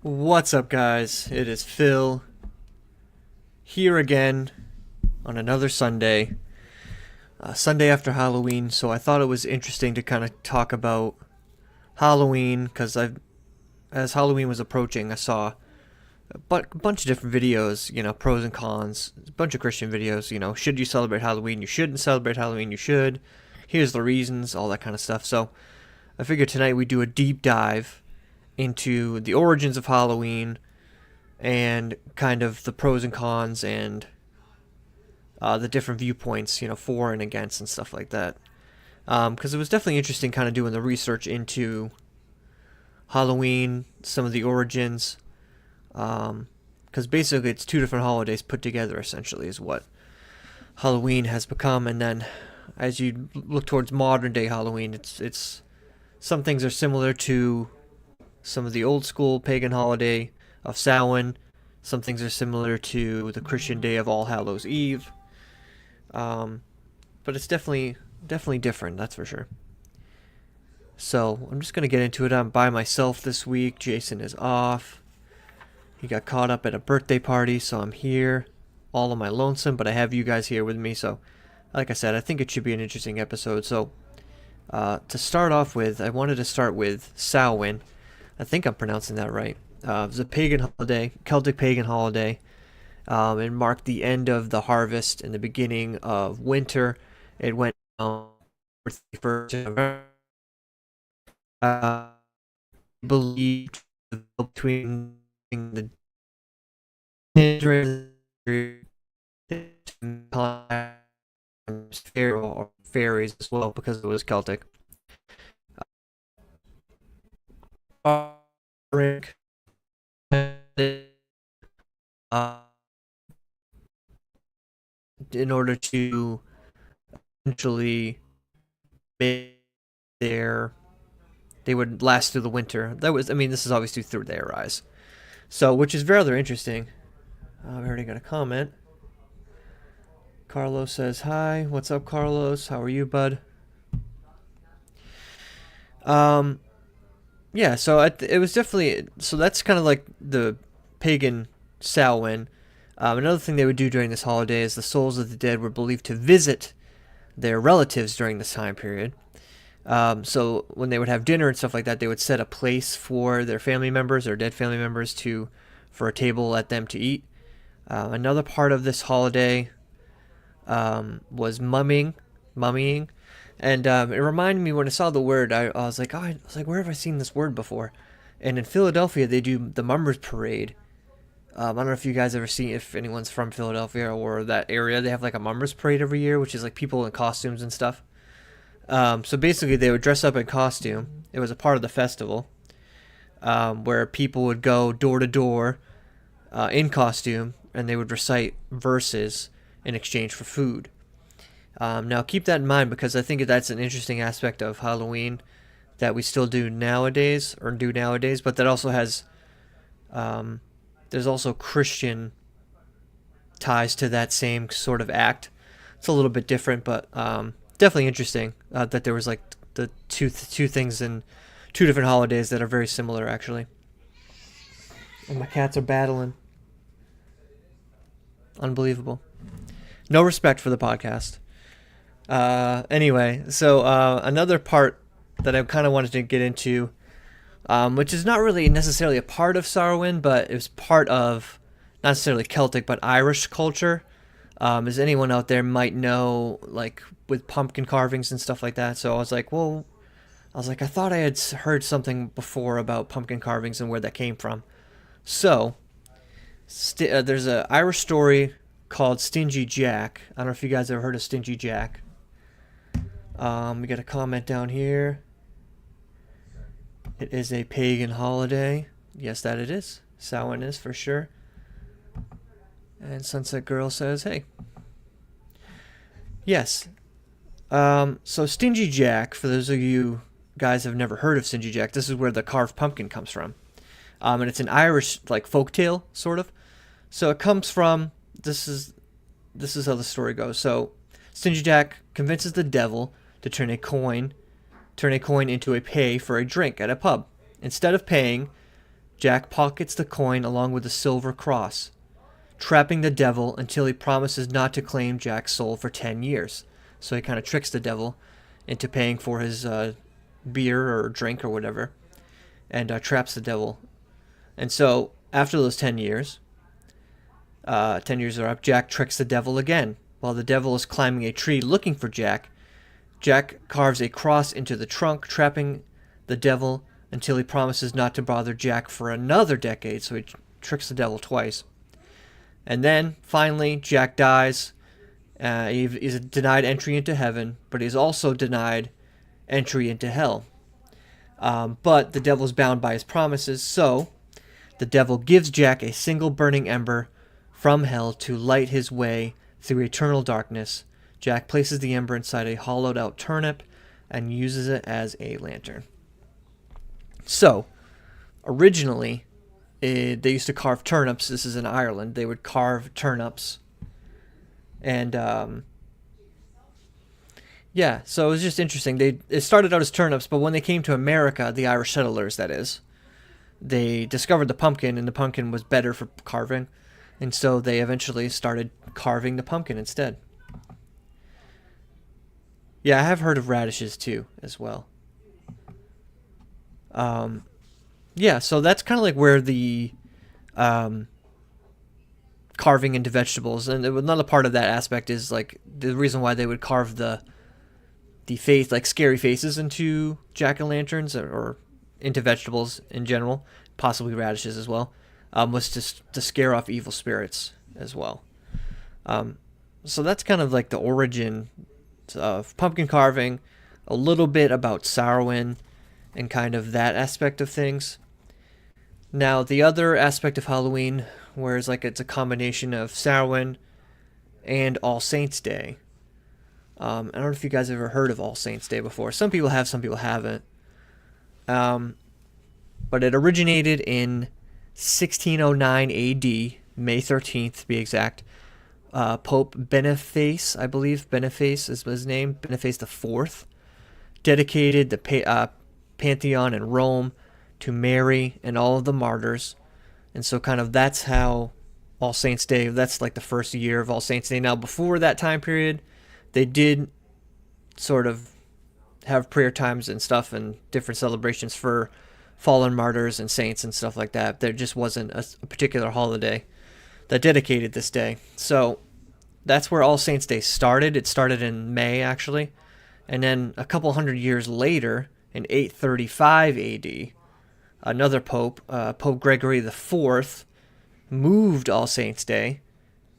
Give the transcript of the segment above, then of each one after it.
What's up, guys? It is Phil here again on another Sunday, Sunday after Halloween. So I thought it was interesting to kind of talk about Halloween because as Halloween was approaching, I saw a bunch of different videos, pros and cons, a bunch of Christian videos. Should you celebrate Halloween? You shouldn't celebrate Halloween. You should. Here's the reasons, all that kind of stuff. So I figured tonight we do a deep dive into the origins of Halloween and kind of the pros and cons and the different viewpoints, for and against and stuff like that. Because it was definitely interesting kind of doing the research into Halloween, some of the origins. Because basically it's two different holidays put together, essentially, is what Halloween has become. And then as you look towards modern day Halloween, it's some things are similar to some of the old school pagan holiday of Samhain. Some things are similar to the Christian day of All Hallows Eve. But it's definitely different, that's for sure. So I'm just gonna get into it. I'm by myself this week. Jason is off. He got caught up at a birthday party, so I'm here all on my lonesome, but I have you guys here with me, so like I said, I think it should be an interesting episode. So to start off with, I wanted to start with Samhain. I think I'm pronouncing that right. It was a pagan holiday, Celtic pagan holiday. It marked the end of the harvest and the beginning of winter. It went first. I believed between the or fairies as well because it was Celtic. Drink, in order to eventually make they would last through the winter. This is obviously through their eyes. So, which is rather interesting. I've already got a comment. Carlos says, hi. What's up, Carlos? How are you, bud? Yeah, so it was definitely, so that's kind of like the pagan Samhain. Another thing they would do during this holiday is the souls of the dead were believed to visit their relatives during this time period. So when they would have dinner and stuff like that, they would set a place for their family members or dead family members for a table at them to eat. Another part of this holiday was mummying, and it reminded me when I saw the word, I was like, where have I seen this word before? And in Philadelphia, they do the Mummers Parade. I don't know if you guys ever seen, if anyone's from Philadelphia or that area, they have like a Mummers Parade every year, which is like people in costumes and stuff. So basically, they would dress up in costume. It was a part of the festival where people would go door to door in costume and they would recite verses in exchange for food. Now, keep that in mind because I think that's an interesting aspect of Halloween that we still do nowadays, but that also has, there's also Christian ties to that same sort of act. It's a little bit different, but definitely interesting that there was like the two things in two different holidays that are very similar, actually. And my cats are battling. Unbelievable. No respect for the podcast. Anyway, so another part that I kind of wanted to get into, which is not really necessarily a part of Samhain, but it was part of not necessarily Celtic, but Irish culture. As anyone out there might know, like with pumpkin carvings and stuff like that. So I was like, I thought I had heard something before about pumpkin carvings and where that came from. So there's an Irish story called Stingy Jack. I don't know if you guys ever heard of Stingy Jack. We got a comment down here. It is a pagan holiday. Yes, that it is. Samhain is for sure. And Sunset Girl says, hey. Yes. So Stingy Jack, for those of you guys have never heard of Stingy Jack, this is where the carved pumpkin comes from. And it's an Irish like folktale, sort of. So it comes from, this is how the story goes. So Stingy Jack convinces the devil to turn a coin into a pay for a drink at a pub. Instead of paying, Jack pockets the coin along with the silver cross, trapping the devil until he promises not to claim Jack's soul for 10 years. So he kind of tricks the devil into paying for his beer or drink or whatever, and traps the devil. And so after those 10 years, 10 years are up, Jack tricks the devil again. While the devil is climbing a tree looking for Jack, Jack carves a cross into the trunk, trapping the devil until he promises not to bother Jack for another decade, so he tricks the devil twice. And then, finally, Jack dies. He is denied entry into heaven, but he's also denied entry into hell. But the devil's bound by his promises, so the devil gives Jack a single burning ember from hell to light his way through eternal darkness. Jack places the ember inside a hollowed-out turnip and uses it as a lantern. So, originally, they used to carve turnips. This is in Ireland. They would carve turnips. And, yeah, so it was just interesting. It started out as turnips, but when they came to America, the Irish settlers, that is, they discovered the pumpkin, and the pumpkin was better for carving. And so they eventually started carving the pumpkin instead. Yeah, I have heard of radishes too, as well. Yeah, so that's kind of like where the carving into vegetables, and another part of that aspect is like the reason why they would carve the face, like scary faces, into jack-o'-lanterns or into vegetables in general, possibly radishes as well, was to scare off evil spirits as well. So that's kind of like the origin of pumpkin carving, a little bit about Samhain and kind of that aspect of things. Now, the other aspect of Halloween, whereas like it's a combination of Samhain and All Saints Day. I don't know if you guys have ever heard of All Saints Day before. Some people have, some people haven't. But it originated in 1609 AD, May 13th to be exact. Pope Boniface, I believe, Boniface is his name, Boniface IV, dedicated the Pantheon in Rome to Mary and all of the martyrs. And so kind of that's how All Saints Day, that's like the first year of All Saints Day. Now, before that time period, they did sort of have prayer times and stuff and different celebrations for fallen martyrs and saints and stuff like that. There just wasn't a particular holiday that dedicated this day. So that's where All Saints Day started. It started in May, actually. And then a couple hundred years later, in 835 AD, another pope, Pope Gregory IV, moved All Saints Day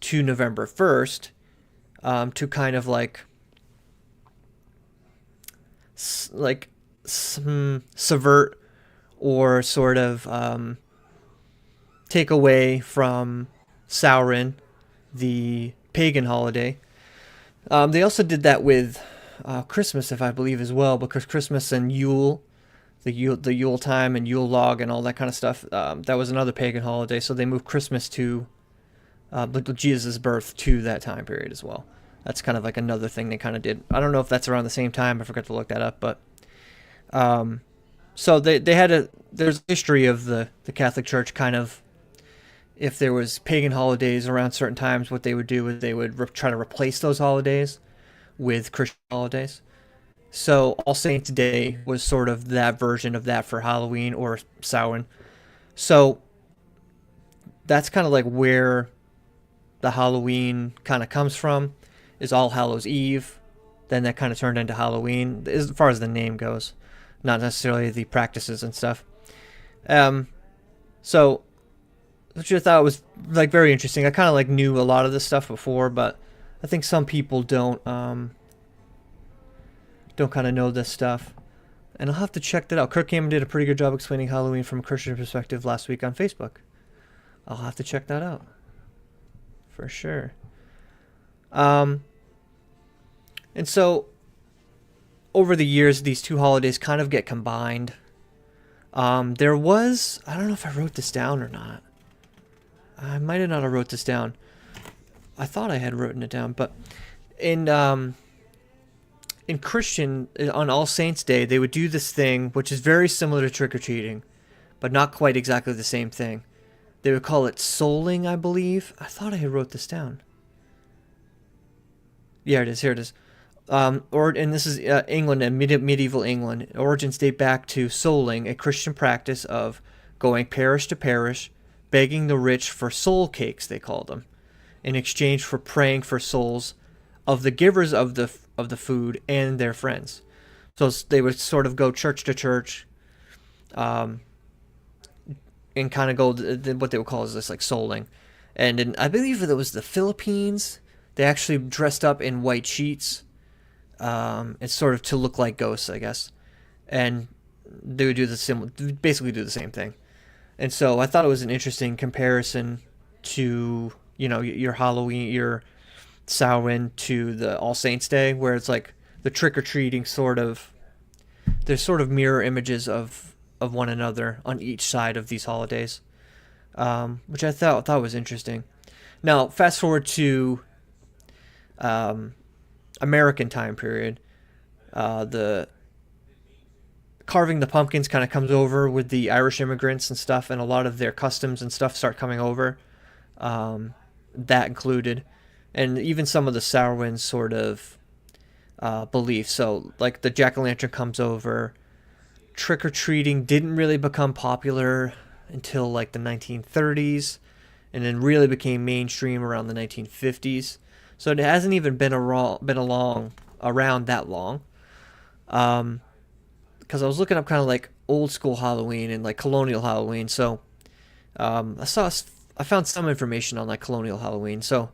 to November 1st to kind of subvert or sort of take away from Samhain, the pagan holiday. They also did that with Christmas, if I believe, as well, because Christmas and Yule, the Yule time and Yule log and all that kind of stuff, that was another pagan holiday, so they moved Christmas to Jesus' birth to that time period as well. That's kind of like another thing they kind of did. I don't know if that's around the same time. I forgot to look that up, but so they had there's a history of the Catholic Church kind of, if there was pagan holidays around certain times, what they would do is they would try to replace those holidays with Christian holidays. So All Saints Day was sort of that version of that for Halloween or Samhain. So that's kind of like where the Halloween kind of comes from, is All Hallows Eve. Then that kind of turned into Halloween, as far as the name goes, not necessarily the practices and stuff. So which I thought was like very interesting. I kind of like knew a lot of this stuff before, but I think some people don't kind of know this stuff. And I'll have to check that out. Kirk Cameron did a pretty good job explaining Halloween from a Christian perspective last week on Facebook. I'll have to check that out for sure. And so over the years, these two holidays kind of get combined. There was, I don't know if I wrote this down or not. I might have not wrote this down. I thought I had written it down, but in Christian, on All Saints Day, they would do this thing, which is very similar to trick-or-treating, but not quite exactly the same thing. They would call it souling, I believe. I thought I had wrote this down. Yeah, it is. Here it is. And this is England and medieval England. Origins date back to souling, a Christian practice of going parish to parish, begging the rich for soul cakes, they called them, in exchange for praying for souls of the givers of the food and their friends. So they would sort of go church to church, um, and kind of go what they would call is this like souling. And I believe it was the Philippines. They actually dressed up in white sheets, it's sort of to look like ghosts, I guess, and they would basically do the same thing. And so I thought it was an interesting comparison to your Halloween, your Samhain to the All Saints Day, where it's like the trick or treating sort of there's sort of mirror images of one another on each side of these holidays, which I thought was interesting. Now fast forward to American time period. The carving the pumpkins kind of comes over with the Irish immigrants and stuff, and a lot of their customs and stuff start coming over. That included, and even some of the Samhain sort of beliefs. So, like the jack o' lantern comes over. Trick or treating didn't really become popular until like the 1930s, and then really became mainstream around the 1950s. So it hasn't even been around that long. Because I was looking up kind of like old school Halloween and like colonial Halloween. So I found some information on like colonial Halloween. So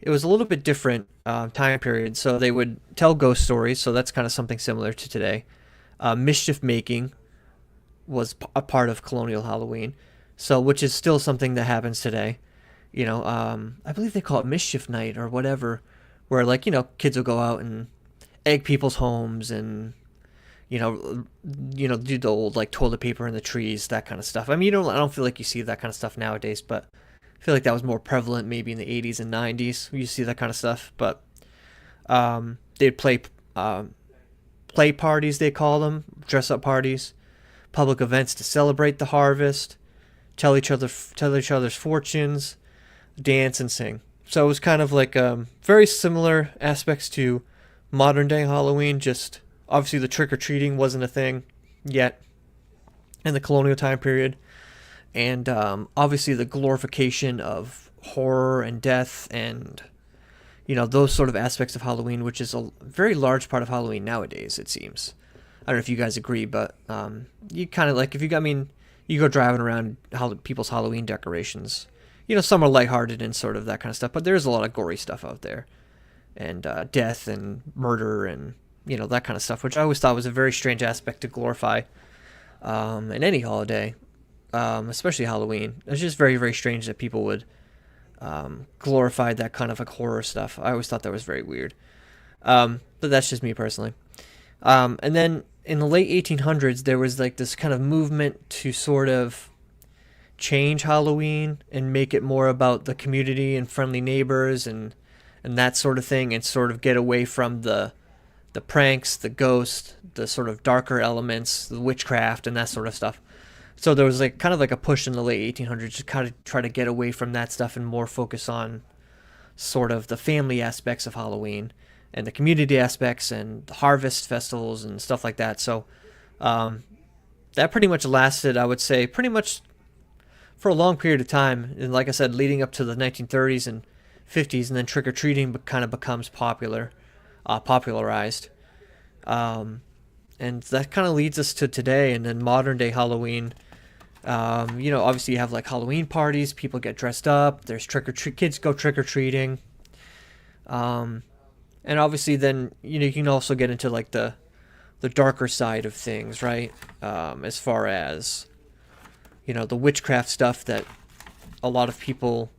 it was a little bit different time period. So they would tell ghost stories. So that's kind of something similar to today. Mischief making was a part of colonial Halloween. So which is still something that happens today. I believe they call it Mischief Night or whatever, where like kids will go out and egg people's homes and do the old like toilet paper in the trees, that kind of stuff. I mean, I don't feel like you see that kind of stuff nowadays, but I feel like that was more prevalent maybe in the 80s and 90s. You see that kind of stuff, but they'd play parties, they call them, dress up parties, public events to celebrate the harvest, tell each other's fortunes, dance and sing. So it was kind of like very similar aspects to modern day Halloween, just obviously the trick-or-treating wasn't a thing yet in the colonial time period, and obviously the glorification of horror and death and those sort of aspects of Halloween, which is a very large part of Halloween nowadays, it seems. I don't know if you guys agree, but you kind of like, you go driving around people's Halloween decorations, some are lighthearted and sort of that kind of stuff, but there's a lot of gory stuff out there, and death and murder and that kind of stuff, which I always thought was a very strange aspect to glorify in any holiday, especially Halloween. It's just very, very strange that people would glorify that kind of like horror stuff. I always thought that was very weird, but that's just me personally. And then in the late 1800s, there was like this kind of movement to sort of change Halloween and make it more about the community and friendly neighbors and that sort of thing, and sort of get away from the pranks, the ghost, the sort of darker elements, the witchcraft, and that sort of stuff. So there was like kind of like a push in the late 1800s to kind of try to get away from that stuff and more focus on sort of the family aspects of Halloween and the community aspects and the harvest festivals and stuff like that. So that pretty much lasted, I would say, pretty much for a long period of time. And like I said, leading up to the 1930s and 50s, and then trick-or-treating kind of becomes popularized. And that kind of leads us to today, and then modern-day Halloween. Obviously you have like Halloween parties, people get dressed up, there's kids go trick-or-treating. And obviously then, you can also get into like the darker side of things, right? As far as, the witchcraft stuff that a lot of people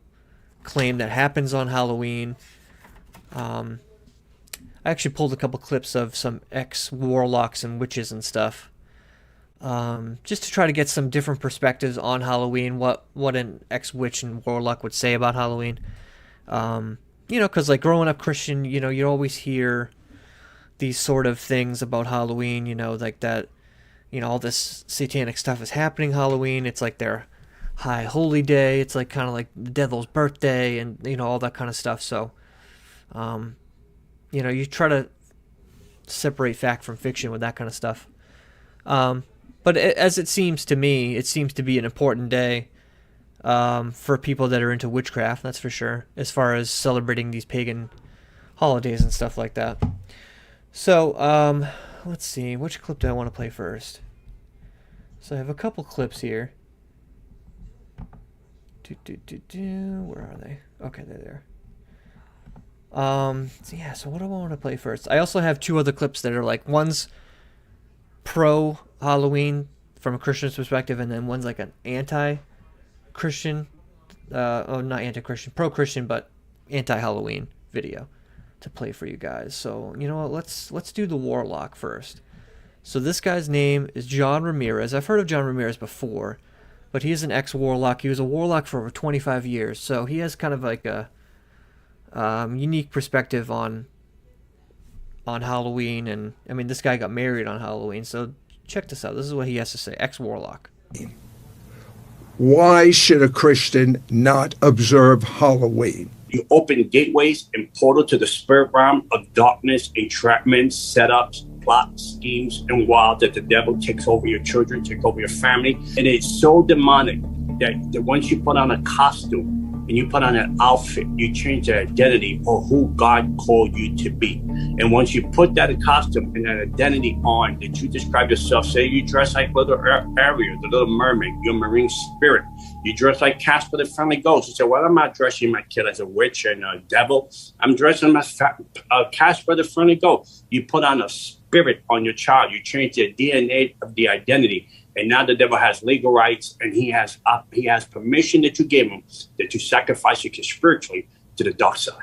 claim that happens on Halloween. I actually pulled a couple clips of some ex-warlocks and witches and stuff, just to try to get some different perspectives on Halloween, what an ex-witch and warlock would say about Halloween. Because like growing up Christian, you always hear these sort of things about Halloween, like that, all this satanic stuff is happening Halloween. It's like their high holy day. It's like kind of like the devil's birthday, and all that kind of stuff. So, you try to separate fact from fiction with that kind of stuff. But as it seems to me, it seems to be an important day for people that are into witchcraft, that's for sure, as far as celebrating these pagan holidays and stuff like that. So, let's see, which clip do I want to play first? So I have a couple clips here. Where are they? Okay, they're there. So what do I want to play first? I also have two other clips that are like, one's pro Halloween from a Christian's perspective, and then one's like an anti-Christian, not anti-Christian, pro-Christian, but anti-Halloween video to play for you guys. So you know what? Let's do the Warlock first. So this guy's name is John Ramirez. I've heard of John Ramirez before, but he is an ex-Warlock. He was a Warlock for over 25 years, so he has kind of like a unique perspective on Halloween. And I mean, this guy got married on Halloween, so check this out. This is what he has to say. Ex-Warlock. Why should a Christian not observe Halloween? You open gateways and portal to the spirit realm of darkness, entrapments, setups, plots, schemes, and wild that the devil takes over your children, take over your family. And it's so demonic that once you put on a costume and you put on an outfit, you change the identity or who God called you to be. And once you put that costume and that identity on, that you describe yourself, say you dress like little Ariel, the little mermaid, your marine spirit. You dress like Casper the Friendly Ghost. You say, well, I'm not dressing my kid as a witch and a devil. I'm dressing as Casper the Friendly Ghost. You put on a spirit on your child. You change the DNA of the identity. And now the devil has legal rights, and he has permission that you gave him, that you sacrifice your kid spiritually to the dark side.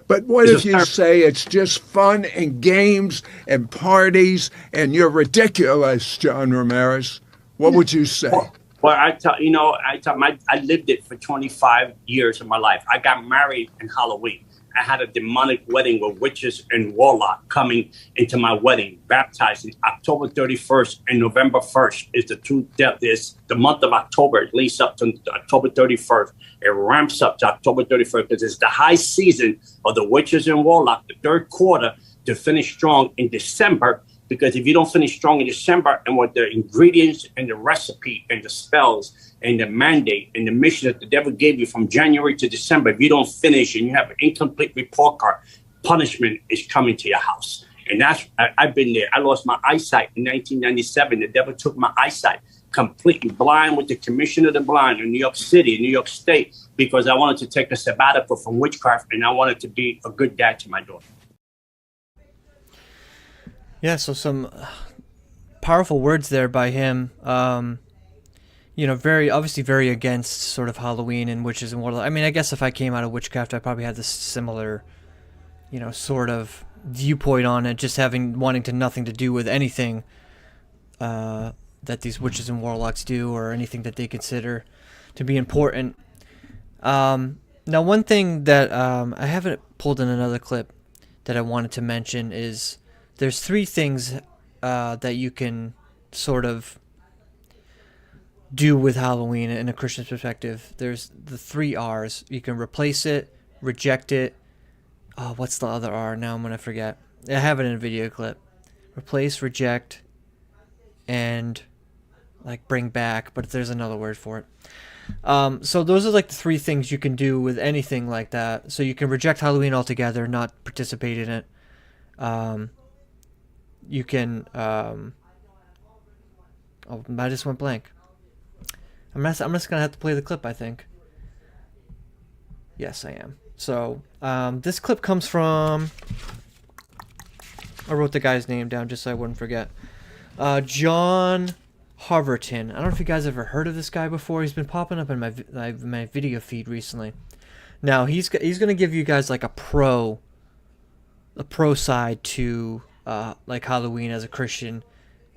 But what if you say it's just fun and games and parties and you're ridiculous, John Ramirez? What would you say? Well, I lived it for 25 years of my life. I got married in Halloween. I had a demonic wedding with witches and warlock coming into my wedding, baptizing October 31st and November 1st is the two deaths. The month of October, at least up to October 31st. It ramps up to October 31st because it's the high season of the witches and warlock, the third quarter, to finish strong in December. Because if you don't finish strong in December, and with the ingredients and the recipe and the spells and the mandate and the mission that the devil gave you from January to December, if you don't finish and you have an incomplete report card, punishment is coming to your house. And I've been there. I lost my eyesight in 1997. The devil took my eyesight, completely blind, with the commission of the blind in New York City, New York State, because I wanted to take a sabbatical from witchcraft and I wanted to be a good dad to my daughter. Yeah, so some powerful words there by him. Very obviously very against sort of Halloween and witches and warlocks. I mean, I guess if I came out of witchcraft, I probably had this similar, sort of viewpoint on it, just wanting nothing to do with anything that these witches and warlocks do or anything that they consider to be important. Now, one thing that I haven't pulled in another clip that I wanted to mention is there's three things that you can sort of do with Halloween in a Christian perspective. There's the 3 R's. You can replace it, reject it. Oh, what's the other R? Now I'm going to forget. I have it in a video clip. Replace, reject, and like bring back, but there's another word for it. So those are like the 3 things you can do with anything like that. So you can reject Halloween altogether, not participate in it. You can, I just went blank. I'm just going to have to play the clip, I think. Yes, I am. So, this clip comes from, I wrote the guy's name down just so I wouldn't forget. John Harverton. I don't know if you guys ever heard of this guy before. He's been popping up in my video feed recently. Now, he's going to give you guys like a pro side to like Halloween as a Christian,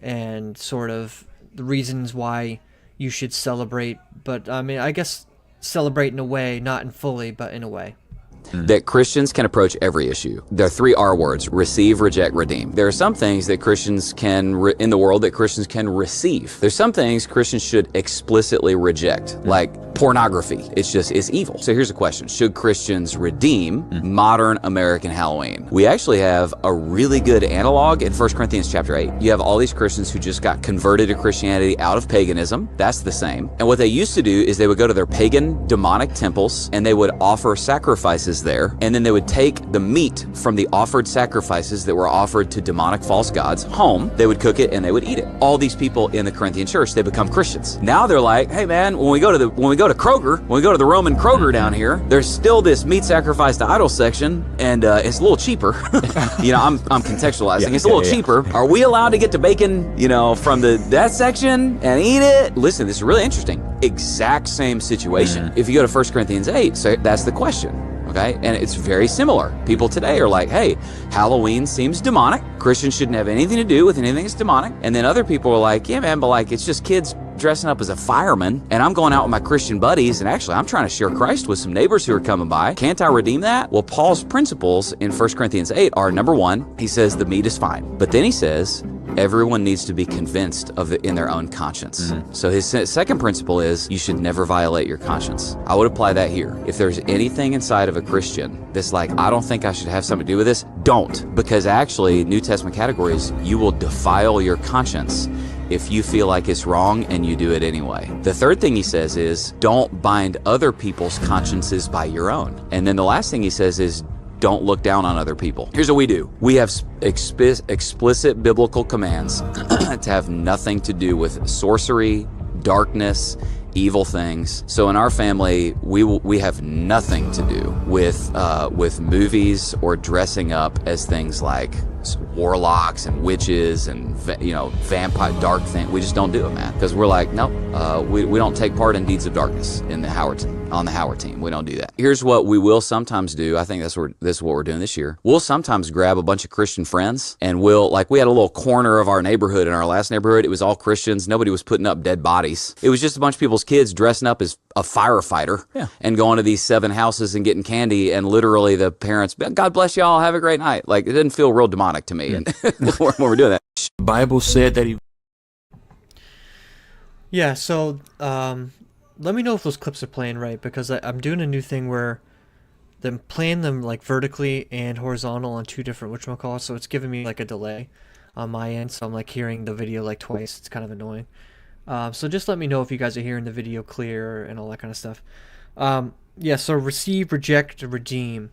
and sort of the reasons why you should celebrate. But I mean, I guess celebrate in a way, not in fully, but in a way. that Christians can approach every issue. There are 3 R words: receive, reject, redeem. There are some things that Christians can, in the world, that Christians can receive. There's some things Christians should explicitly reject, like pornography. It's evil. So here's a question: should Christians redeem modern American Halloween? We actually have a really good analog in 1 Corinthians chapter 8. You have all these Christians who just got converted to Christianity out of paganism. That's the same. And what they used to do is they would go to their pagan demonic temples and they would offer sacrifices there, and then they would take the meat from the offered sacrifices that were offered to demonic false gods home. They would cook it and they would eat it. All these people in the Corinthian church, they become Christians. Now they're like, hey man, when we go to Kroger, when we go to the Roman Kroger down here, there's still this meat sacrifice to idol section, and it's a little cheaper. I'm contextualizing. It's a little cheaper. Are we allowed to get to bacon, from that section and eat it? Listen, this is really interesting. Exact same situation. If you go to 1 Corinthians 8, so that's the question. Okay, and it's very similar. People today are like, hey, Halloween seems demonic. Christians shouldn't have anything to do with anything that's demonic. And then other people are like, yeah, man, but like, it's just kids dressing up as a fireman, and I'm going out with my Christian buddies, and actually I'm trying to share Christ with some neighbors who are coming by. Can't I redeem that? Well, Paul's principles in 1 Corinthians 8 are, number 1, he says the meat is fine. But then he says, everyone needs to be convinced of it in their own conscience. So his second principle is you should never violate your conscience. I would apply that here. If there's anything inside of a Christian that's like, I don't think I should have something to do with this, don't. Because actually, New Testament categories, you will defile your conscience if you feel like it's wrong and you do it anyway. The third thing he says is don't bind other people's consciences by your own. And then the last thing he says is don't look down on other people. Here's what we do. We have explicit biblical commands to have nothing to do with sorcery, darkness, evil things. So in our family, we have nothing to do with movies or dressing up as things like warlocks and witches and vampire dark thing. We just don't do it, man, because we're like, nope, we don't take part in deeds of darkness on the Howard team. We don't do that. Here's what we will sometimes do. I think this is what we're doing this year. We'll sometimes grab a bunch of Christian friends, and we had a little corner of our neighborhood. In our last neighborhood, it was all Christians. Nobody was putting up dead bodies. It was just a bunch of people's kids dressing up as a firefighter and going to these 7 houses and getting candy, and literally the parents, God bless y'all, have a great night. Like, it didn't feel real demonic to me and when we're doing that. The Bible said that he... Yeah, so let me know if those clips are playing right, because I'm doing a new thing where I'm playing them like vertically and horizontal on 2 different whatchamacallit, so it's giving me like a delay on my end, so I'm like hearing the video like twice. It's kind of annoying. So just let me know if you guys are hearing the video clear and all that kind of stuff. Yeah, so receive, reject, redeem.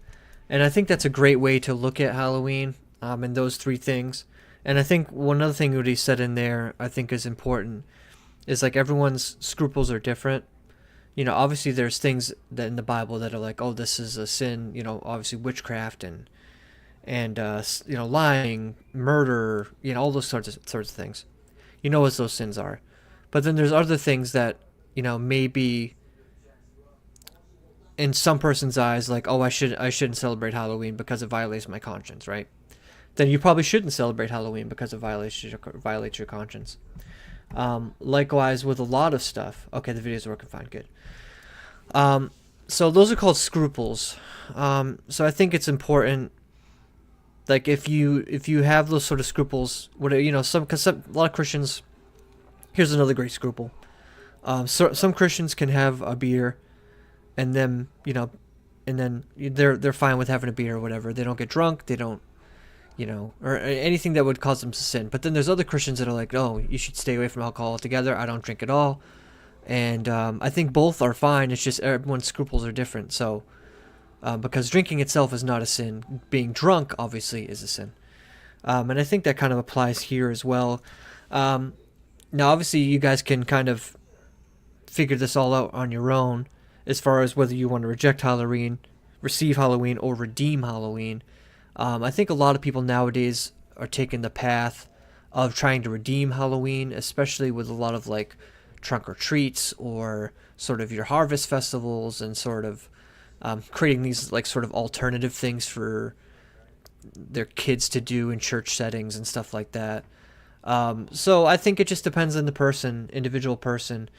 And I think that's a great way to look at Halloween, and those 3 things. And I think one other thing that he said in there I think is important is like everyone's scruples are different. Obviously there's things that in the Bible that are like, oh, this is a sin, obviously witchcraft and lying, murder, all those sorts of things. What those sins are. But then there's other things that, maybe in some person's eyes, like, oh, I shouldn't celebrate Halloween because it violates my conscience, right? Then you probably shouldn't celebrate Halloween because it violates your conscience. Likewise with a lot of stuff. Okay, the video's working fine, good. So those are called scruples. So I think it's important, like if you have those sort of scruples, because a lot of Christians. Here's another great scruple. So some Christians can have a beer, and then they're fine with having a beer or whatever. They don't get drunk. They don't, or anything that would cause them to sin. But then there's other Christians that are like, oh, you should stay away from alcohol altogether. I don't drink at all. And I think both are fine. It's just everyone's scruples are different. So because drinking itself is not a sin, being drunk obviously is a sin. And I think that kind of applies here as well. Now, obviously, you guys can kind of figure this all out on your own as far as whether you want to reject Halloween, receive Halloween, or redeem Halloween. I think a lot of people nowadays are taking the path of trying to redeem Halloween, especially with a lot of like trunk or treats or sort of your harvest festivals and sort of creating these like sort of alternative things for their kids to do in church settings and stuff like that. So I think it just depends on the individual person.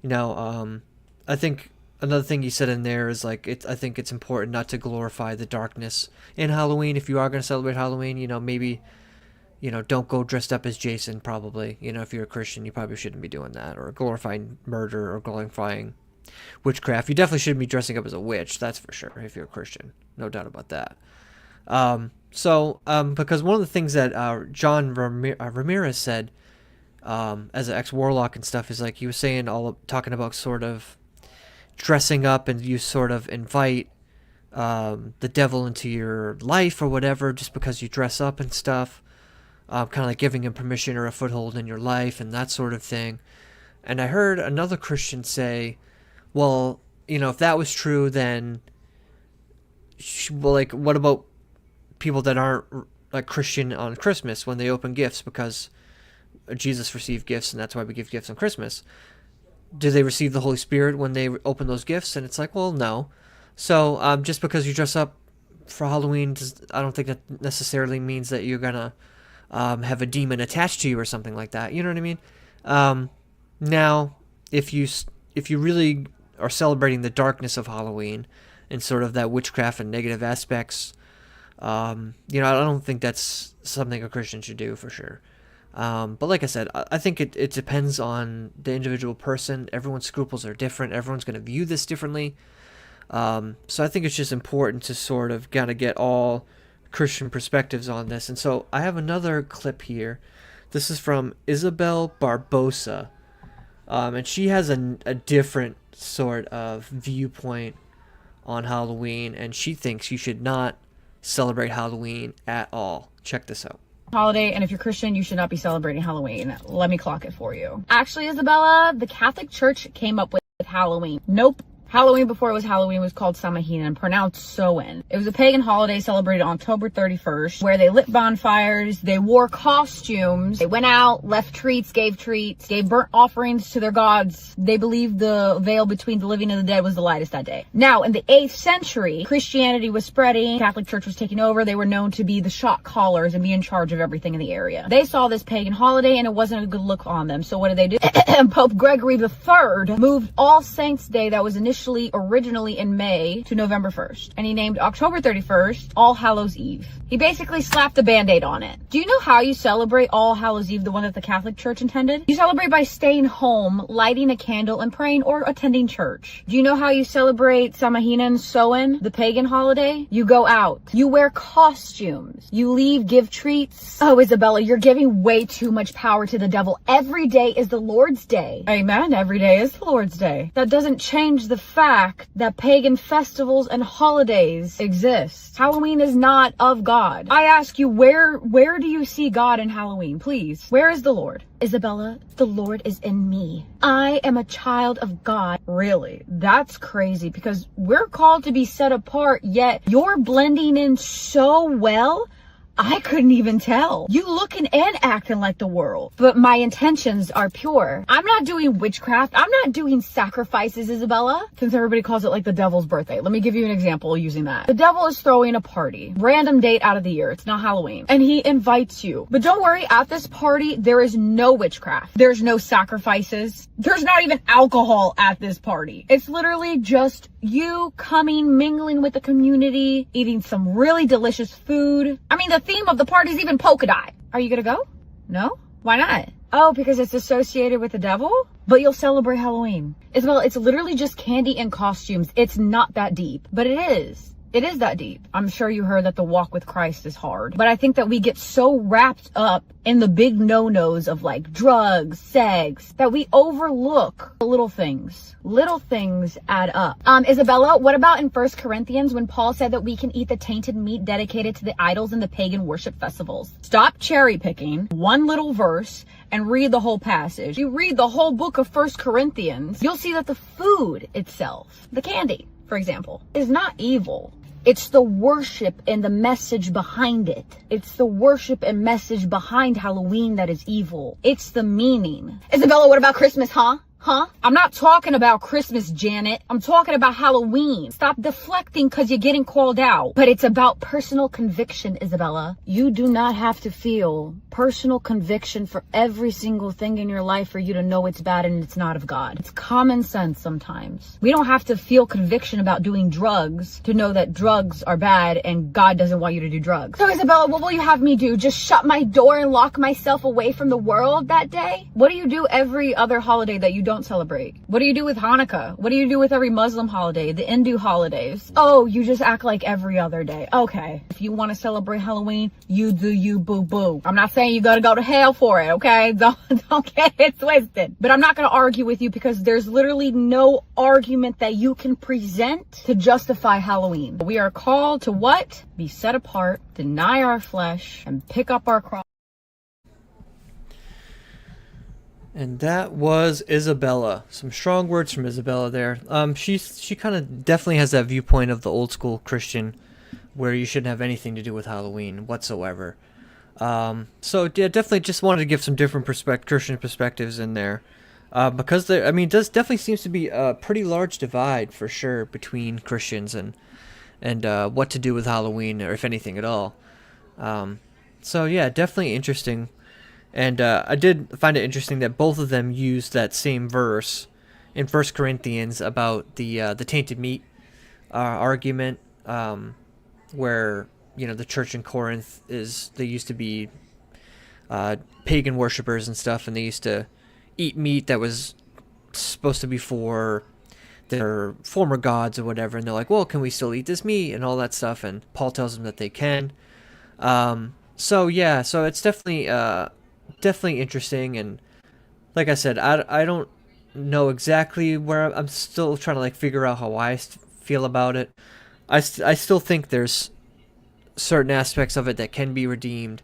I think another thing he said in there is like, I think it's important not to glorify the darkness in Halloween. If you are going to celebrate Halloween, maybe, don't go dressed up as Jason, probably. If you're a Christian, you probably shouldn't be doing that, or glorifying murder, or glorifying witchcraft. You definitely shouldn't be dressing up as a witch, that's for sure, if you're a Christian. No doubt about that. Because one of the things that John Ramirez said, as an ex-warlock and stuff, is like, he was saying talking about sort of dressing up, and you sort of invite the devil into your life or whatever, just because you dress up and stuff, kind of like giving him permission or a foothold in your life and that sort of thing. And I heard another Christian say, well, if that was true, then, like, what about people that aren't like Christian on Christmas when they open gifts, because Jesus received gifts and that's why we give gifts on Christmas? Do they receive the Holy Spirit when they open those gifts? And it's like, well, no. So just because you dress up for Halloween, I don't think that necessarily means that you're gonna have a demon attached to you or something like that. You know what I mean? Now, if you really are celebrating the darkness of Halloween and sort of that witchcraft and negative aspects, I don't think that's something a Christian should do, for sure. But like I said, I think it depends on the individual person. Everyone's scruples are different. Everyone's going to view this differently. So I think it's just important to sort of kind of get all Christian perspectives on this. And so I have another clip here. This is from Isabel Barbosa. And she has a different sort of viewpoint on Halloween, and she thinks you should not celebrate Halloween at all. Check this out. Holiday, and if you're Christian, you should not be celebrating Halloween. Let me clock it for you. Actually, Isabella, the Catholic Church came up with Halloween. Nope. Halloween before it was Halloween was called Samhain, pronounced Samhain. It was a pagan holiday celebrated on October 31st, where they lit bonfires, they wore costumes, they went out, left treats, gave burnt offerings to their gods. They believed the veil between the living and the dead was the lightest that day. Now, in the 8th century, Christianity was spreading, Catholic Church was taking over. They were known to be the shot callers and be in charge of everything in the area. They saw this pagan holiday and it wasn't a good look on them. So what did they do? Pope Gregory III moved All Saints Day, that was originally in May, to November 1st. And he named October 31st All Hallows Eve. He basically slapped a band-aid on it. Do you know how you celebrate All Hallows Eve, the one that the Catholic Church intended? You celebrate by staying home, lighting a candle, and praying, or attending church. Do you know how you celebrate Samhain, Samhain, the pagan holiday? You go out. You wear costumes. You leave, give treats. Oh, Isabella, you're giving way too much power to the devil. Every day is the Lord's Day. Amen. Every day is the Lord's Day. That doesn't change the fact that pagan festivals and holidays exist. Halloween is not of God. I ask you, where do you see God in Halloween? Please, where is the Lord? Isabella, the Lord is in me. I am a child of God. Really? That's crazy, because we're called to be set apart, yet you're blending in so well, I couldn't even tell. You looking and acting like the world, but my intentions are pure. I'm not doing witchcraft. I'm not doing sacrifices, Isabella, since everybody calls it like the devil's birthday. Let me give you an example using that. The devil is throwing a party, random date out of the year. It's not Halloween, and he invites you. But don't worry, at this party, there is no witchcraft. There's no sacrifices. There's not even alcohol at this party. It's literally just you coming, mingling with the community, eating some really delicious food. I mean, the theme of the party is even polka dot. Are you gonna go? No? Why not? Oh, because it's associated with the devil? But you'll celebrate Halloween. Isabel, it's literally just candy and costumes. It's not that deep, but it is. It is that deep. I'm sure you heard that the walk with Christ is hard, but I think that we get so wrapped up in the big no-nos of like drugs, sex, that we overlook the little things. Little things add up. Isabella, what about in 1 Corinthians when Paul said that we can eat the tainted meat dedicated to the idols and the pagan worship festivals? Stop cherry picking one little verse and read the whole passage. You read the whole book of 1 Corinthians, you'll see that the food itself, the candy, for example, is not evil. It's the worship and the message behind it. It's the worship and message behind Halloween that is evil. It's the meaning. Isabella, what about Christmas, huh? Huh? I'm not talking about Christmas, Janet. I'm talking about Halloween. Stop deflecting because you're getting called out. But it's about personal conviction, Isabella. You do not have to feel personal conviction for every single thing in your life for you to know it's bad and it's not of God. It's common sense sometimes. We don't have to feel conviction about doing drugs to know that drugs are bad and God doesn't want you to do drugs. So Isabella, what will you have me do? Just shut my door and lock myself away from the world that day? What do you do every other holiday that you don't celebrate? What do you do with Hanukkah? What do you do with every Muslim holiday, the Hindu holidays? Oh, you just act like every other day. Okay. If you want to celebrate Halloween, you do you, boo boo. I'm not saying you gotta go to hell for it, okay? Don't get it twisted. But I'm not gonna argue with you because there's literally no argument that you can present to justify Halloween. We are called to what? Be set apart, deny our flesh, and pick up our cross. And that was Isabella. Some strong words from Isabella there. She kind of definitely has that viewpoint of the old school Christian, where you shouldn't have anything to do with Halloween whatsoever. So yeah, definitely just wanted to give some different Christian perspectives in there, because there, I mean, does definitely seems to be a pretty large divide for sure between Christians and what to do with Halloween, or if anything at all. So yeah, definitely interesting. And I did find it interesting that both of them used that same verse in 1 Corinthians about the tainted meat argument, where, you know, the church in Corinth they used to be pagan worshippers and stuff, and they used to eat meat that was supposed to be for their former gods or whatever, and they're like, well, can we still eat this meat and all that stuff? And Paul tells them that they can. So yeah, so it's definitely interesting, and like I said, I don't know exactly where I'm still trying to like figure out how I feel about it. I still think there's certain aspects of it that can be redeemed.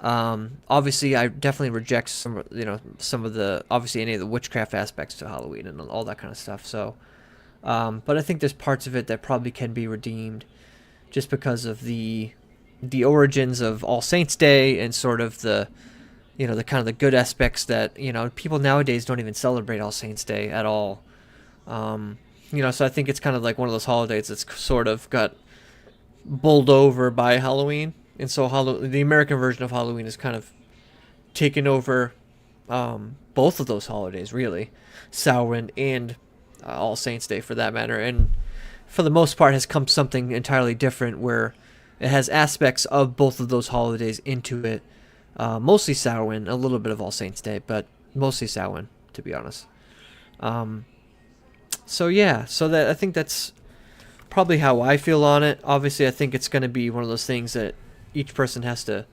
Obviously, I definitely reject some of the obviously any of the witchcraft aspects to Halloween and all that kind of stuff. So, but I think there's parts of it that probably can be redeemed, just because of the origins of All Saints Day and sort of the kind of the good aspects that, people nowadays don't even celebrate All Saints Day at all. So I think it's kind of like one of those holidays that's sort of got bowled over by Halloween. And so the American version of Halloween is kind of taken over both of those holidays, really. Samhain and All Saints Day, for that matter. And for the most part has come something entirely different, where it has aspects of both of those holidays into it. Mostly Samhain, a little bit of All Saints Day, but mostly Samhain, to be honest. So yeah, that I think that's probably how I feel on it. Obviously, I think it's going to be one of those things that each person has to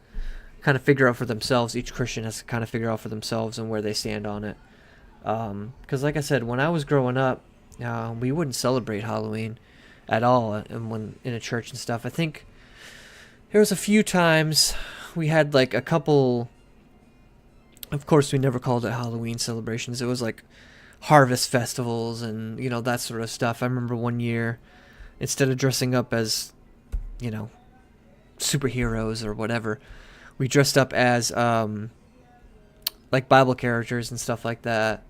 kind of figure out for themselves. Each Christian has to kind of figure out for themselves and where they stand on it. Because like I said, when I was growing up, we wouldn't celebrate Halloween at all, and when in a church and stuff. I think there was a few times we had like a couple. Of course, we never called it Halloween celebrations. It was like harvest festivals and that sort of stuff. I remember one year, instead of dressing up as superheroes or whatever, we dressed up as like Bible characters and stuff like that.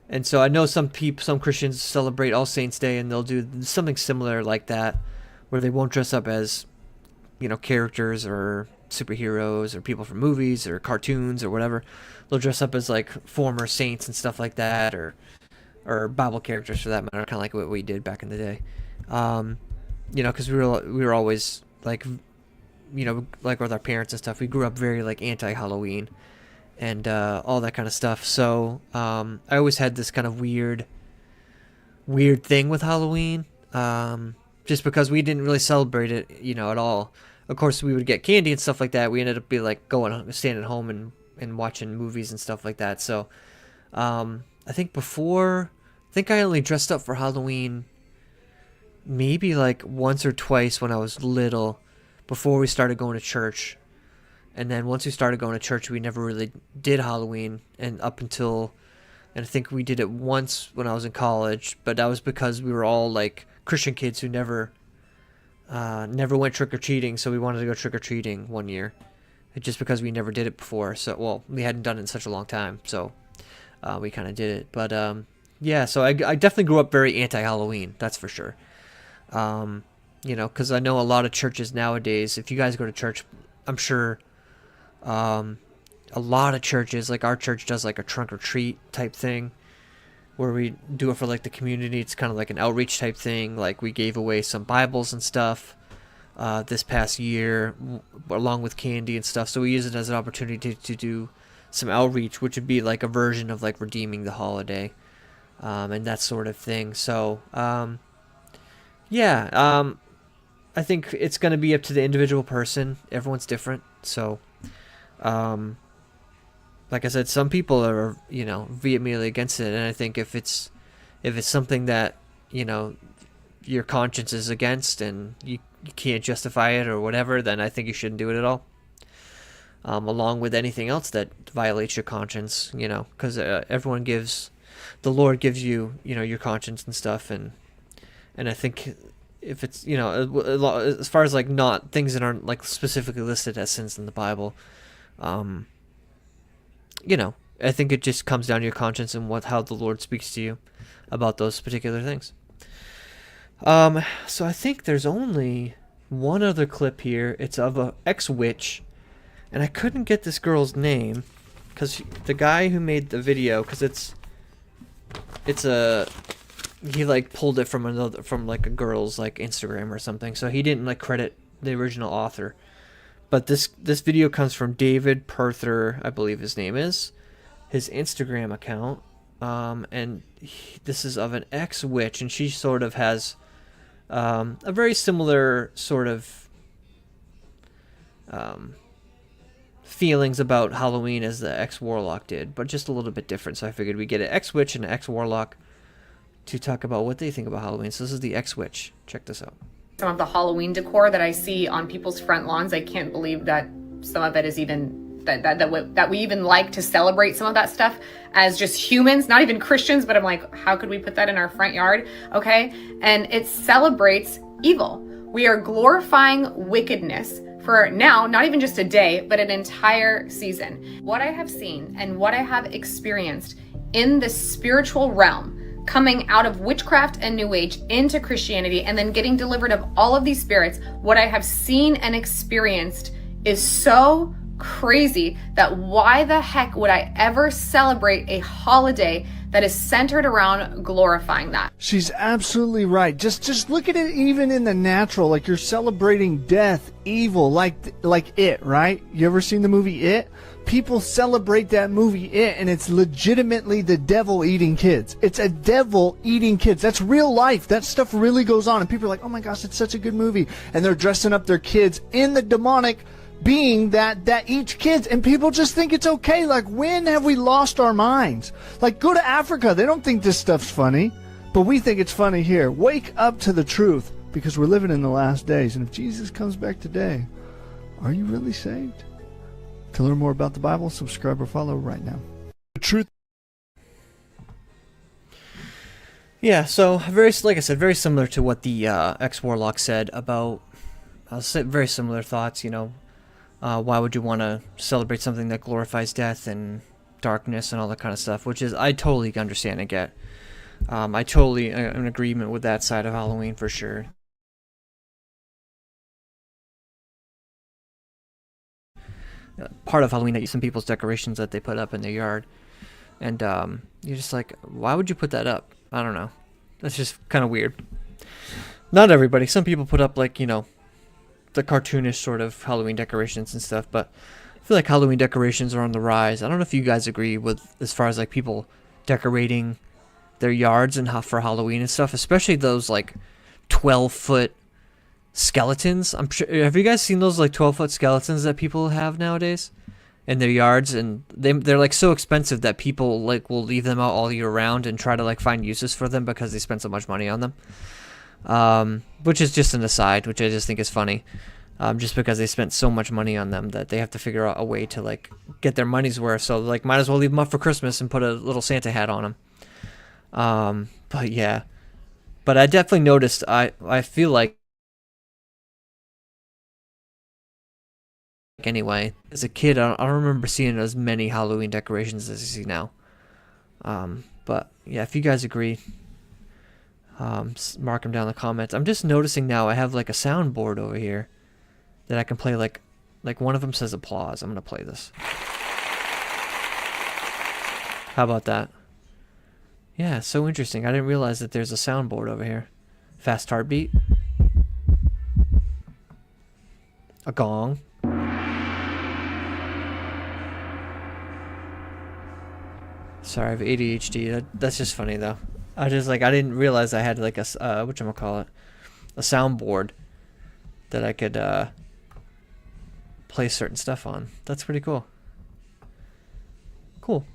And so I know some Christians celebrate All Saints Day, and they'll do something similar like that, where they won't dress up as characters or superheroes or people from movies or cartoons or whatever. They'll dress up as like former saints and stuff like that, or Bible characters for that matter, kind of like what we did back in the day. Because we were always like, like with our parents and stuff, we grew up very like anti-Halloween and all that kind of stuff. So I always had this kind of weird thing with Halloween, just because we didn't really celebrate it, at all. Of course, we would get candy and stuff like that. We ended up staying at home and watching movies and stuff like that. So I think I only dressed up for Halloween maybe like once or twice when I was little, before we started going to church. And then once we started going to church, we never really did Halloween, and I think we did it once when I was in college, but that was because we were all like Christian kids who never went trick-or-treating, so we wanted to go trick-or-treating one year, just because we never did it before. So, well, we hadn't done it in such a long time, so we kind of did it. But Yeah, so I definitely grew up very anti-Halloween, that's for sure. You know, because I know a lot of churches nowadays, if you guys go to church, I'm sure a lot of churches, like our church does like a trunk or treat type thing where we do it for like the community. It's kind of like an outreach type thing. Like we gave away some Bibles and stuff this past year along with candy and stuff. So we use it as an opportunity to do some outreach, which would be like a version of like redeeming the holiday and that sort of thing. So yeah, I think it's going to be up to the individual person. Everyone's different. So like I said, some people are, you know, vehemently against it, and I think if it's something that, you know, your conscience is against and you can't justify it or whatever, then I think you shouldn't do it at all. Along with anything else that violates your conscience, you know, because the Lord gives you, you know, your conscience and stuff, and I think if it's, you know, as far as like not things that aren't like specifically listed as sins in the Bible, you know, I think it just comes down to your conscience and how the Lord speaks to you about those particular things. So I think there's only one other clip here. It's of a ex-witch, and I couldn't get this girl's name because the guy who made the video, because he like pulled it from like a girl's like Instagram or something, so he didn't like credit the original author. But this video comes from David Perther, I believe his name is, his Instagram account, and this is of an ex-witch, and she sort of has a very similar sort of feelings about Halloween as the ex-warlock did, but just a little bit different. So I figured we'd get an ex-witch and an ex-warlock to talk about what they think about Halloween. So this is the ex-witch. Check this out. Some of the Halloween decor that I see on people's front lawns, I can't believe that some of it is even that we even like to celebrate some of that stuff as just humans, not even Christians, but I'm like, how could we put that in our front yard? Okay. And it celebrates evil. We are glorifying wickedness for now, not even just a day, but an entire season. What I have seen and what I have experienced in the spiritual realm, coming out of witchcraft and New Age into Christianity, and then getting delivered of all of these spirits, what I have seen and experienced is so crazy that why the heck would I ever celebrate a holiday that is centered around glorifying that? She's absolutely right. Just look at it even in the natural, like you're celebrating death, evil, like It, right? You ever seen the movie It? People celebrate that movie It, and it's legitimately the devil eating kids. It's a devil eating kids. That's real life. That stuff really goes on, and people are like, oh my gosh, it's such a good movie. And they're dressing up their kids in the demonic being that eats kids, and people just think it's okay. Like, when have we lost our minds? Like, go to Africa. They don't think this stuff's funny, but we think it's funny here. Wake up to the truth, because we're living in the last days, and if Jesus comes back today, are you really saved? To learn more about the Bible, subscribe or follow right now. The truth. Yeah, so like I said, very similar to what the ex-warlock said about very similar thoughts, you know. Why would you want to celebrate something that glorifies death and darkness and all that kind of stuff, which is, I totally understand and get. I totally am in agreement with that side of Halloween for sure. Part of Halloween, some people's decorations that they put up in their yard, and you're just like, why would you put that up? I don't know. That's just kind of weird. Not everybody. Some people put up, like, you know, the cartoonish sort of Halloween decorations and stuff, but I feel like Halloween decorations are on the rise. I don't know if you guys agree with as far as like people decorating their yards and for Halloween and stuff, especially those like 12-foot skeletons. I'm sure, have you guys seen those like 12-foot skeletons that people have nowadays in their yards? And they're like so expensive that people like will leave them out all year round and try to like find uses for them because they spend so much money on them. Which is just an aside, which I just think is funny. Just because they spent so much money on them that they have to figure out a way to like get their money's worth. So like, might as well leave them up for Christmas and put a little Santa hat on them. But yeah, but I definitely noticed. I feel like anyway, as a kid, I don't remember seeing as many Halloween decorations as I see now. But yeah, if you guys agree, mark them down in the comments. I'm just noticing now I have like a soundboard over here that I can play. Like one of them says applause. I'm gonna play this. How about that? Yeah, so interesting. I didn't realize that there's a soundboard over here. Fast heartbeat. A gong. Sorry, I have ADHD. That's just funny though. I didn't realize I had like a whatchamacallit, a soundboard that I could play certain stuff on. That's pretty cool. Cool.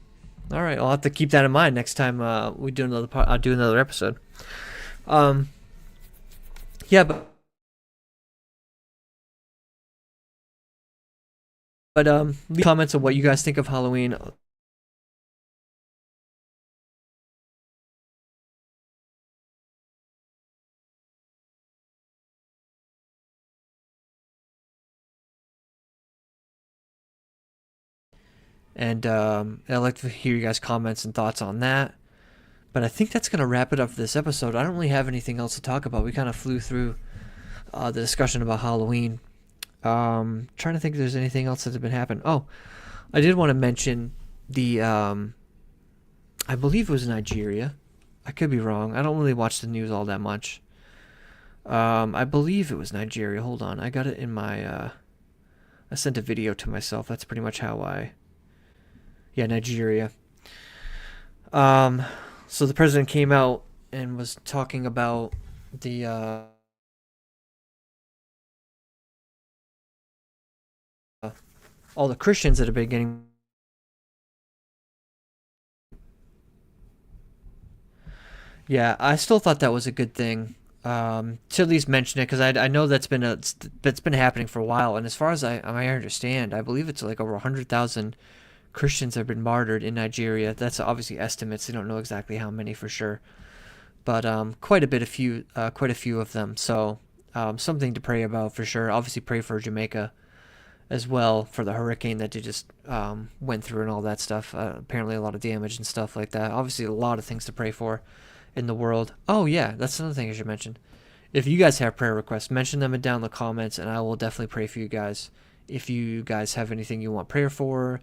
All right, I'll have to keep that in mind next time we do another I'll do another episode. Yeah, but leave comments on what you guys think of Halloween. And I'd like to hear you guys' comments and thoughts on that. But I think that's going to wrap it up for this episode. I don't really have anything else to talk about. We kind of flew through the discussion about Halloween. Trying to think if there's anything else that has been happening. Oh, I did want to mention the, I believe it was Nigeria. I could be wrong. I don't really watch the news all that much. I believe it was Nigeria. Hold on. I got it in my, I sent a video to myself. That's pretty much how yeah, Nigeria. So the president came out and was talking about the all the Christians that have been getting yeah, I still thought that was a good thing to at least mention it, because I know that's been happening for a while, and as far as I understand, I believe it's like over 100,000 Christians have been martyred in Nigeria. That's obviously estimates. They don't know exactly how many for sure, but quite a few of them. So something to pray about for sure. Obviously, pray for Jamaica as well, for the hurricane that they just went through and all that stuff. Apparently, a lot of damage and stuff like that. Obviously, a lot of things to pray for in the world. Oh yeah, that's another thing I should mention. If you guys have prayer requests, mention them down in the comments, and I will definitely pray for you guys. If you guys have anything you want prayer for,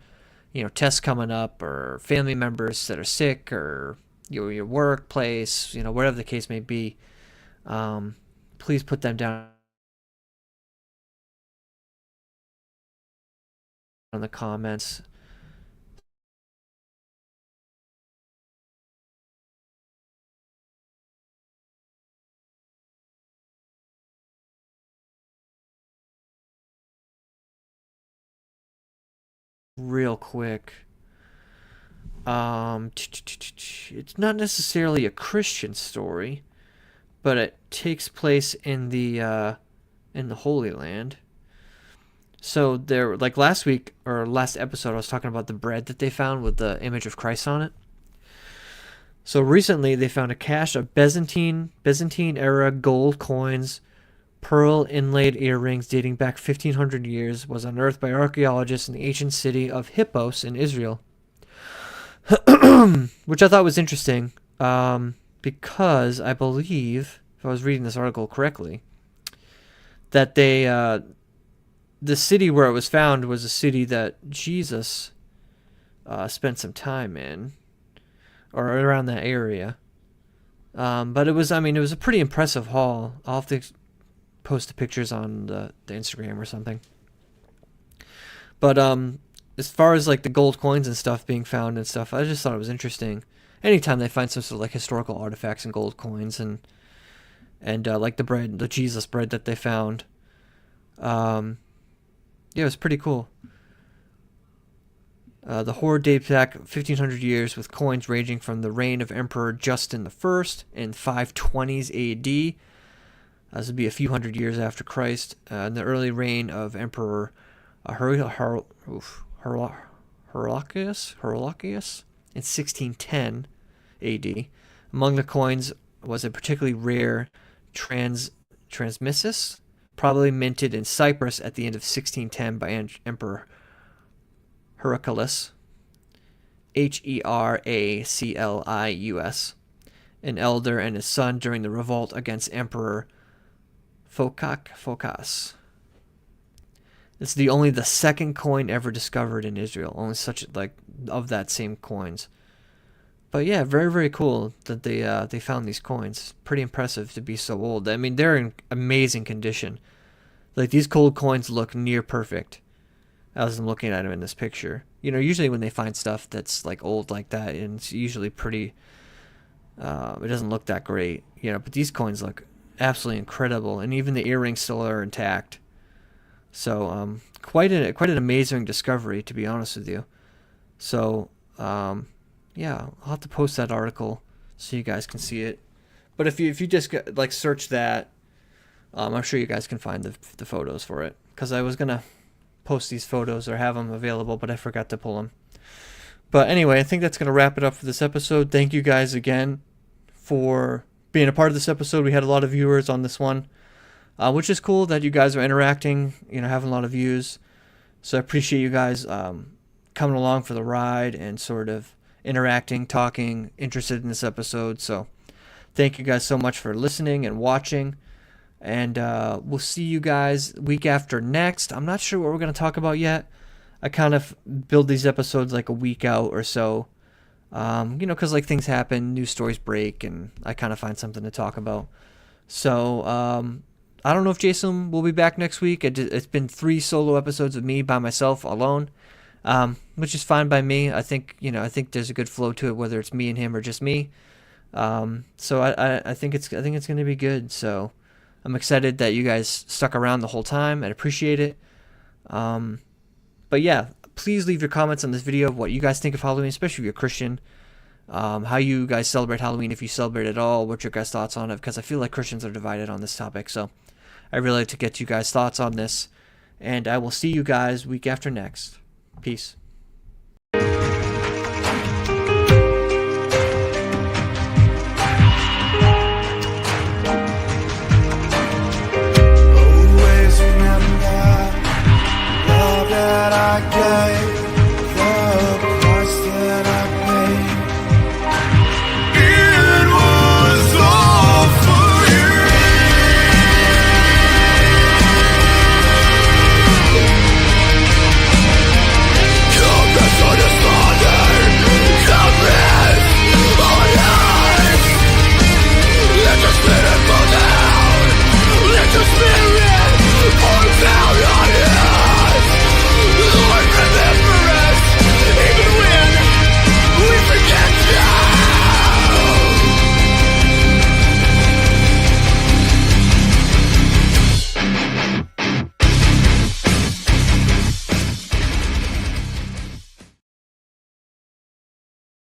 tests coming up, or family members that are sick, or your workplace, whatever the case may be, please put them down in the comments. Real quick. It's not necessarily a Christian story, but it takes place in the Holy Land. So there, like last week or last episode, I was talking about the bread that they found with the image of Christ on it. So recently, they found a cache of Byzantine era gold coins. Pearl inlaid earrings dating back 1,500 years was unearthed by archaeologists in the ancient city of Hippos in Israel. Which I thought was interesting, because I believe, if I was reading this article correctly, that the city where it was found was a city that Jesus spent some time in, or around that area. But it was a pretty impressive haul. I'll have to post the pictures on the Instagram or something. But as far as like the gold coins and stuff being found and stuff, I just thought it was interesting. Anytime they find some sort of like historical artifacts and gold coins and like the Jesus bread that they found, yeah, it was pretty cool. The hoard dates back 1,500 years, with coins ranging from the reign of Emperor Justin I in 520s A.D. This would be a few hundred years after Christ, in the early reign of Emperor Heraclius in 1610 A.D. Among the coins was a particularly rare transmissus, probably minted in Cyprus at the end of 1610 by Emperor Heraclius. Heraclius, an elder and his son during the revolt against Emperor Phocas. It's only the second coin ever discovered in Israel. Only such of that same coins. But yeah, very, very cool that they found these coins. Pretty impressive to be so old. I mean, they're in amazing condition. Like, these gold coins look near perfect as I'm looking at them in this picture. You know, usually when they find stuff that's like old like that, and it's usually pretty, it doesn't look that great, you know, but these coins look absolutely incredible, and even the earrings still are intact. So, quite an amazing discovery, to be honest with you. So, yeah, I'll have to post that article so you guys can see it. But if you just search that, I'm sure you guys can find the photos for it, because I was gonna post these photos or have them available, but I forgot to pull them. But anyway, I think that's gonna wrap it up for this episode. Thank you guys again for being a part of this episode. We had a lot of viewers on this one, which is cool that you guys are interacting, you know, having a lot of views. So I appreciate you guys coming along for the ride and sort of interacting, talking, interested in this episode. So thank you guys so much for listening and watching. And we'll see you guys week after next. I'm not sure what we're going to talk about yet. I kind of build these episodes like a week out or so. You know, because like things happen, news stories break, and I kind of find something to talk about. So I don't know if Jason will be back next week. It's been 3 solo episodes of me by myself alone, which is fine by me. I think there's a good flow to it, whether it's me and him or just me. So I think it's going to be good. So I'm excited that you guys stuck around the whole time. I appreciate it. But yeah, please leave your comments on this video of what you guys think of Halloween, especially if you're Christian. How you guys celebrate Halloween, if you celebrate at all, what's your guys' thoughts on it, because I feel like Christians are divided on this topic. So I really like to get you guys' thoughts on this. And I will see you guys week after next. Peace.